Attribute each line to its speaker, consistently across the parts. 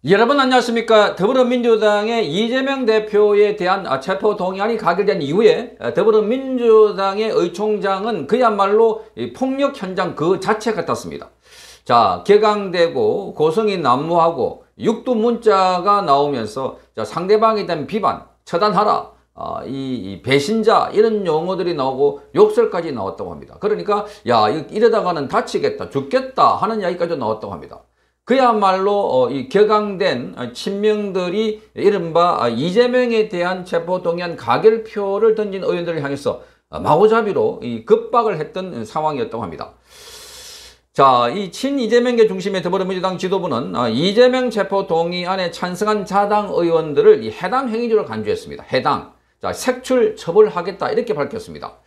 Speaker 1: 여러분 안녕하십니까. 더불어민주당의 이재명 대표에 대한 체포 동의안이 가결된 이후에 더불어민주당의 의총장은 그야말로 폭력 현장 그 자체 같았습니다. 자, 격앙되고 고성이 난무하고 육두 문자가 나오면서 상대방에 대한 비판, 처단하라, 이 배신자 이런 용어들이 나오고 욕설까지 나왔다고 합니다. 그러니까 야, 이러다가는 다치겠다, 죽겠다 하는 이야기까지 나왔다고 합니다. 그야말로 이 격앙된 친명들이 이른바 이재명에 대한 체포동의안 가결표를 던진 의원들을 향해서 마구잡이로 급박을 했던 상황이었다고 합니다. 자, 이 친이재명계 중심의 더불어민주당 지도부는 이재명 체포동의안에 찬성한 자당 의원들을 해당 행위적으로 간주했습니다. 해당. 자, 색출 처벌하겠다 이렇게 밝혔습니다.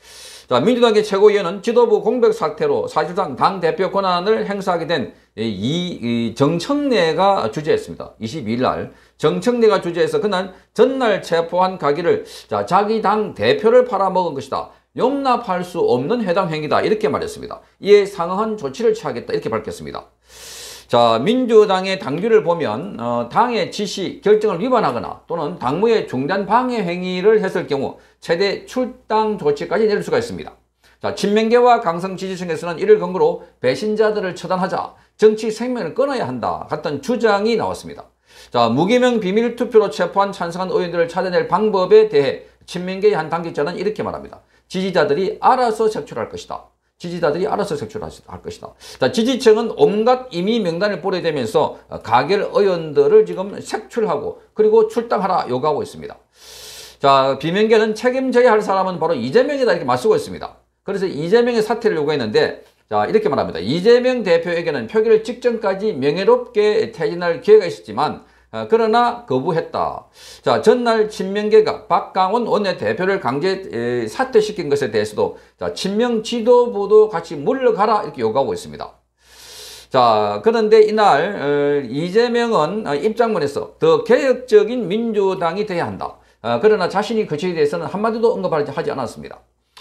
Speaker 1: 자, 민주당의 최고위원은 지도부 공백 사태로 사실상 당대표 권한을 행사하게 된 이 정청래가 주재했습니다. 22일 날 정청래가 주재해서 그날 전날 체포한 가기를 자기 당 대표를 팔아먹은 것이다. 용납할 수 없는 해당 행위다. 이렇게 말했습니다. 이에 상응한 조치를 취하겠다. 이렇게 밝혔습니다. 자, 민주당의 당규를 보면 당의 지시, 결정을 위반하거나 또는 당무의 중단 방해 행위를 했을 경우 최대 출당 조치까지 내릴 수가 있습니다. 자, 친명계와 강성 지지층에서는 이를 근거로 배신자들을 처단하자, 정치 생명을 끊어야 한다 같은 주장이 나왔습니다. 자, 무기명 비밀 투표로 체포한 찬성한 의원들을 찾아낼 방법에 대해 친명계의 한 당직자는 이렇게 말합니다. 지지자들이 알아서 색출할 것이다. 지지자들이 알아서 색출할 것이다. 자, 지지층은 온갖 임의 명단을 뿌려대면서 가결 의원들을 지금 색출하고 그리고 출당하라 요구하고 있습니다. 자, 비명계는 책임져야 할 사람은 바로 이재명이다 이렇게 맞서고 있습니다. 그래서 이재명의 사퇴를 요구했는데 자, 이렇게 말합니다. 이재명 대표에게는 표결 직전까지 명예롭게 퇴진할 기회가 있었지만 그러나 거부했다. 자, 전날 친명계가 박강원 원내대표를 강제 사퇴시킨 것에 대해서도 자, 친명 지도부도 같이 물러가라 이렇게 요구하고 있습니다. 자, 그런데 이날 이재명은 입장문에서 더 개혁적인 민주당이 돼야 한다. 그러나 자신이 그것에 대해서는 한마디도 언급하지 않았습니다.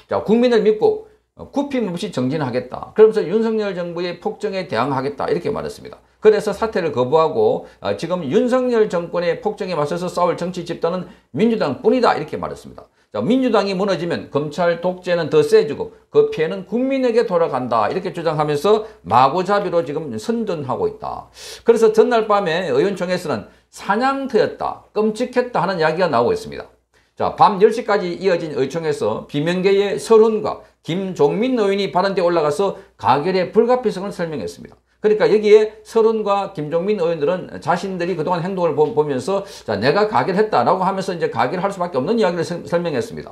Speaker 1: 자, 국민을 믿고 굽힘없이 정진하겠다. 그러면서 윤석열 정부의 폭정에 대항하겠다. 이렇게 말했습니다. 그래서 사퇴를 거부하고 지금 윤석열 정권의 폭정에 맞서서 싸울 정치 집단은 민주당 뿐이다. 이렇게 말했습니다. 자, 민주당이 무너지면 검찰 독재는 더 세지고 그 피해는 국민에게 돌아간다. 이렇게 주장하면서 마구잡이로 지금 선전하고 있다. 그래서 전날 밤에 의원총회에서는 사냥터였다, 끔찍했다 하는 이야기가 나오고 있습니다. 자, 밤 10시까지 이어진 의총에서 비명계의 설훈과 김종민 의원이 발언대에 올라가서 가결의 불가피성을 설명했습니다. 그러니까 여기에 설훈과 김종민 의원들은 자신들이 그동안 행동을 보면서 자, 내가 가결했다라고 하면서 이제 가결할 수밖에 없는 이야기를 설명했습니다.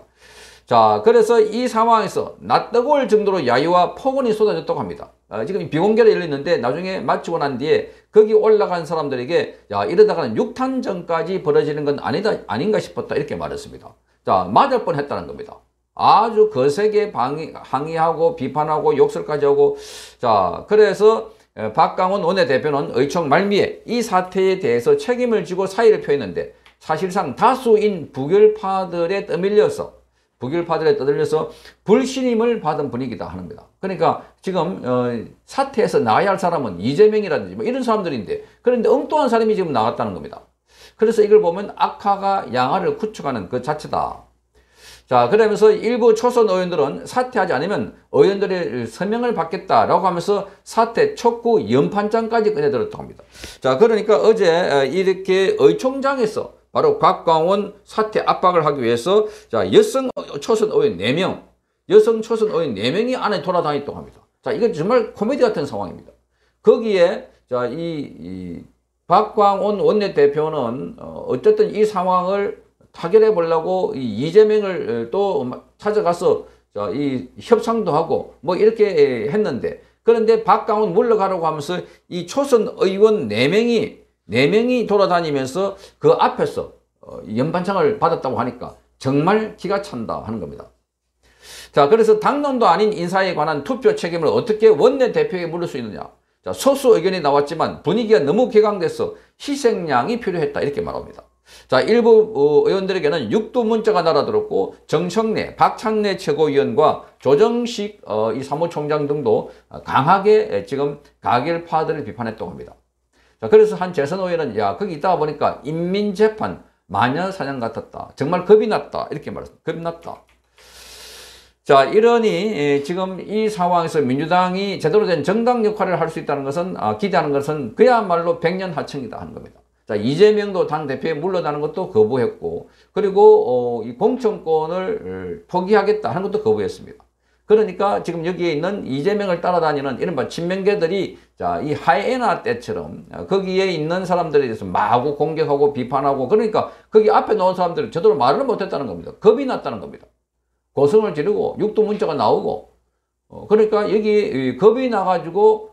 Speaker 1: 자, 그래서 이 상황에서 낯뜨거울 정도로 야유와 폭언이 쏟아졌다고 합니다. 지금 비공개로 열렸는데 나중에 마치고 난 뒤에 거기 올라간 사람들에게 야, 이러다가는 육탄전까지 벌어지는 건 아닌가 싶었다 이렇게 말했습니다. 자, 맞을 뻔했다는 겁니다. 아주 거세게 항의하고 비판하고 욕설까지 하고 자, 그래서 박강원 원내대표는 의총 말미에 이 사태에 대해서 책임을 지고 사의를 표했는데 사실상 다수인 부결파들에 떠밀려서 불신임을 받은 분위기다 하는겁니다. 그러니까 지금 사퇴해서 나와야 할 사람은 이재명이라든지 뭐 이런 사람들인데 그런데 엉뚱한 사람이 지금 나왔다는 겁니다. 그래서 이걸 보면 악화가 양화를 구축하는 그 자체다. 자, 그러면서 일부 초선 의원들은 사퇴하지 않으면 의원들의 서명을 받겠다라고 하면서 사퇴 촉구 연판장까지 꺼내들었다고 합니다. 자, 그러니까 어제 이렇게 의총장에서 바로 박광원 사퇴 압박을 하기 위해서 자, 여성 초선 의원 4명이 안에 돌아다녔다고 합니다. 자, 이건 정말 코미디 같은 상황입니다. 거기에 자, 이 박광원 원내대표는 어쨌든 이 상황을 타결해 보려고 이재명을 또 찾아가서 이 협상도 하고 뭐 이렇게 했는데 그런데 박광원 물러가라고 하면서 이 초선 의원 4명이 돌아다니면서 그 앞에서 연반장을 받았다고 하니까 정말 기가 찬다 하는 겁니다. 자, 그래서 당론도 아닌 인사에 관한 투표 책임을 어떻게 원내대표에게 물을 수 있느냐. 자, 소수 의견이 나왔지만 분위기가 너무 격앙돼서 희생양이 필요했다 이렇게 말합니다. 자, 일부 의원들에게는 육두 문자가 날아들었고 정청래, 박찬래 최고위원과 조정식 이 사무총장 등도 강하게 지금 가결파들을 비판했다고 합니다. 자, 그래서 한 재선 의원은 야, 거기 있다가 보니까 인민재판 마녀사냥 같았다. 정말 겁이 났다. 이렇게 말했습니다. 겁이 났다. 자, 이러니 지금 이 상황에서 민주당이 제대로 된 정당 역할을 할 수 있다는 것은 기대하는 것은 그야말로 백년하청이다 하는 겁니다. 자, 이재명도 당대표에 물러나는 것도 거부했고, 그리고 이 공천권을 포기하겠다 하는 것도 거부했습니다. 그러니까 지금 여기에 있는 이재명을 따라다니는 이른바 친명계들이 자, 이 하이에나 때처럼 거기에 있는 사람들에 대해서 마구 공격하고 비판하고, 그러니까 거기 앞에 놓은 사람들은 제대로 말을 못했다는 겁니다. 겁이 났다는 겁니다. 고성을 지르고 육두 문자가 나오고, 그러니까 여기 겁이 나가지고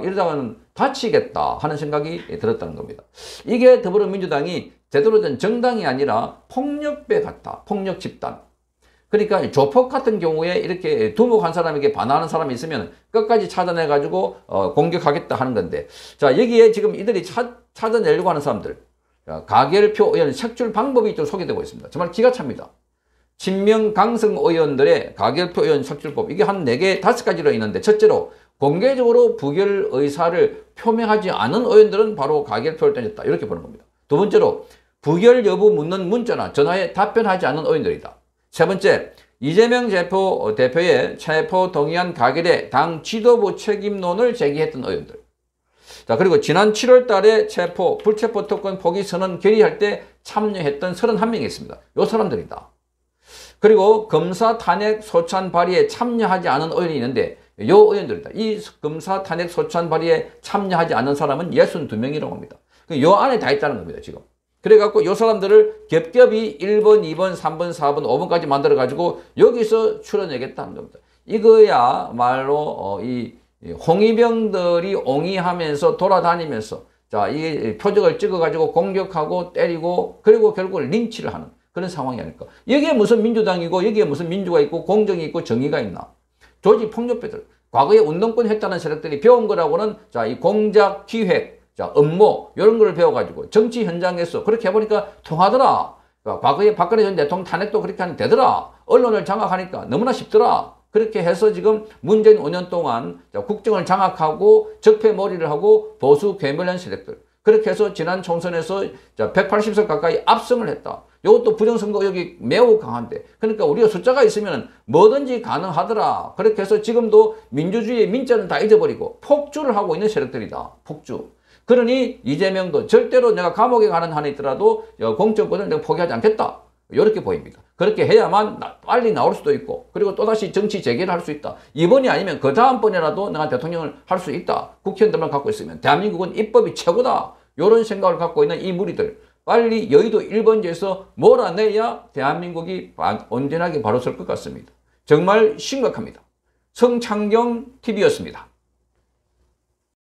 Speaker 1: 이러다가는 다치겠다 하는 생각이 들었다는 겁니다. 이게 더불어민주당이 제대로 된 정당이 아니라 폭력배 같다. 폭력 집단. 그러니까 조폭 같은 경우에 이렇게 두목한 사람에게 반하는 사람이 있으면 끝까지 찾아내가지고 공격하겠다 하는 건데, 자, 여기에 지금 이들이 찾아내려고 하는 사람들, 가결표 의원 색출 방법이 좀 소개되고 있습니다. 정말 기가 찹니다. 친명 강성 의원들의 가결표 의원 색출법, 이게 한 4개, 5가지로 있는데, 첫째로 공개적으로 부결 의사를 표명하지 않은 의원들은 바로 가결표를 던졌다. 이렇게 보는 겁니다. 두 번째로 부결 여부 묻는 문자나 전화에 답변하지 않은 의원들이다. 세 번째, 이재명 대표의 체포 동의안 가결에 당 지도부 책임론을 제기했던 의원들. 자, 그리고 지난 7월 달에 불체포 특권 포기 선언 결의할 때 참여했던 31명이 있습니다. 요 사람들이다. 그리고 검사 탄핵 소찬 발의에 참여하지 않은 의원이 있는데 요 의원들이다. 이 검사 탄핵 소찬 발의에 참여하지 않은 사람은 62명이라고 합니다. 요 안에 다 있다는 겁니다, 지금. 그래갖고 요 사람들을 겹겹이 1번, 2번, 3번, 4번, 5번까지 만들어가지고 여기서 추려내겠다는 겁니다. 이거야말로 이 홍위병들이 옹이하면서 돌아다니면서 자, 이 표적을 찍어가지고 공격하고 때리고 그리고 결국 린치를 하는 그런 상황이 아닐까. 여기에 무슨 민주당이고 여기에 무슨 민주가 있고 공정이 있고 정의가 있나. 조직 폭력배들. 과거에 운동권 했다는 세력들이 배운 거라고는 자, 이 공작, 기획, 자, 업무, 이런 걸 배워가지고 정치 현장에서 그렇게 해보니까 통하더라. 그러니까 과거에 박근혜 전 대통령 탄핵도 그렇게 하면 되더라. 언론을 장악하니까 너무나 쉽더라. 그렇게 해서 지금 문재인 5년 동안 자, 국정을 장악하고 적폐몰이를 하고 보수 괴멸한 세력들. 그렇게 해서 지난 총선에서 180석 가까이 압승을 했다. 이것도 부정선거 의혹이 매우 강한데, 그러니까 우리가 숫자가 있으면 뭐든지 가능하더라. 그렇게 해서 지금도 민주주의의 민자는 다 잊어버리고 폭주를 하고 있는 세력들이다. 폭주. 그러니 이재명도 절대로 내가 감옥에 가는 한이 있더라도 공천권을 내가 포기하지 않겠다. 이렇게 보입니다. 그렇게 해야만 빨리 나올 수도 있고, 그리고 또다시 정치 재개를 할 수 있다. 이번이 아니면 그 다음번이라도 내가 대통령을 할 수 있다. 국회의원들만 갖고 있으면 대한민국은 입법이 최고다. 이런 생각을 갖고 있는 이 무리들, 빨리 여의도 1번지에서 몰아내야 대한민국이 온전하게 바로 설 것 같습니다. 정말 심각합니다. 성창경 TV였습니다.